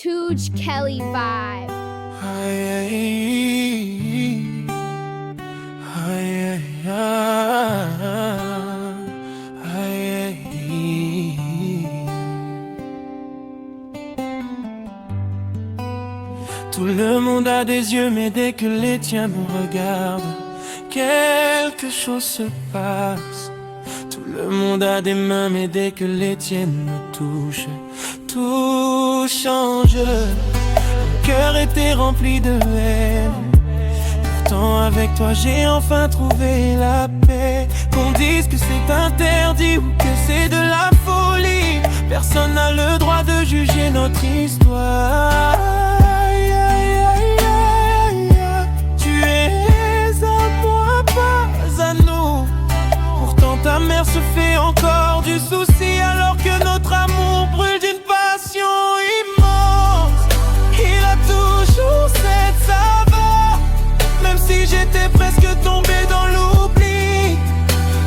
Tooge Kelly vibe. Tout le monde a des yeux, mais dès que les tiens me regardent, quelque chose se passe. Tout le monde a des mains, mais dès que les tiennes me touchent, tout change. Mon cœur était rempli de haine. Pourtant avec toi j'ai enfin trouvé la paix. Qu'on dise que c'est interdit ou que c'est de la folie, personne n'a le droit de juger notre histoire. Tu es à moi, pas à nous. Pourtant ta mère se fait encore du souci, alors que notre amour brûle d'une passion immense. Il a toujours cette saveur, même si j'étais presque tombé dans l'oubli.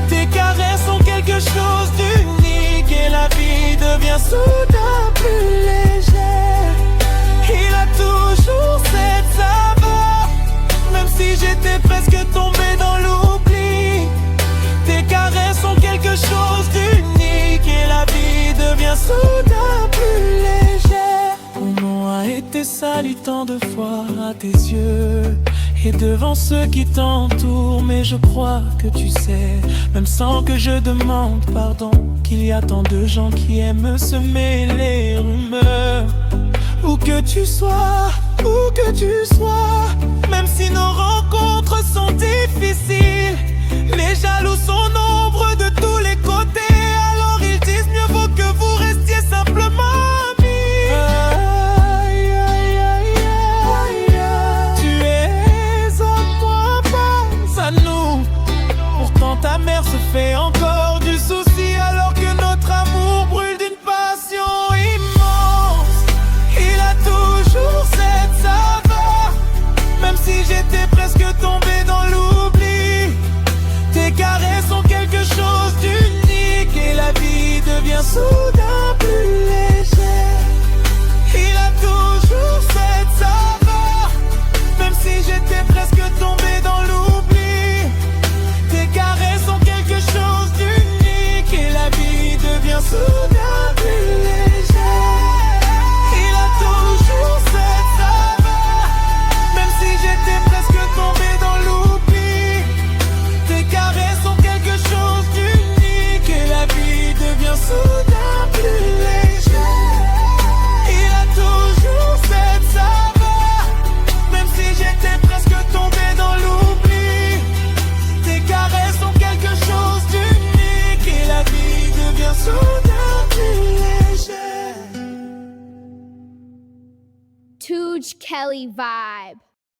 Tes caresses sont quelque chose d'unique et la vie devient soudain plus légère. Il a toujours cette saveur, même si j'étais presque tombé dans l'oubli. Tes caresses sont quelque chose d'unique et la vie devient soudain plus légère. Mon nom a été sali tant de fois à tes yeux et devant ceux qui t'entourent, mais je crois que tu sais, même sans que je demande pardon, qu'il y a tant de gens qui aiment semer les rumeurs. Où que tu sois, même si nos rencontres sont difficiles, les jaloux sont nombreux de tous les côtés, alors ils disent mieux vaut que vous restiez simplement amis. Tu es à moi, pas à nous. Pourtant ta mère se fait encore du souci, alors que notre amour brûle d'une passion immense. Il a toujours cette saveur, même si j'étais presque tombé dans l'oubli. Tes caresses sont quelque chose d'unique et la vie devient soudain plus légère. Il a toujours cette saveur, même si j'étais presque tombé dans l'oubli. Tes caresses sont quelque chose d'unique et la vie devient soudain plus légère. Il a toujours cette saveur, même si j'étais presque tombé dans l'oubli. Tes caresses sont quelque chose d'unique et la vie devient soudain plus légère. Il a toujours cette saveur, même si j'étais presque tombé dans l'oubli. Tes caresses sont quelque chose d'unique et la vie devient soudain plus légère. Tooge Kelly vibe.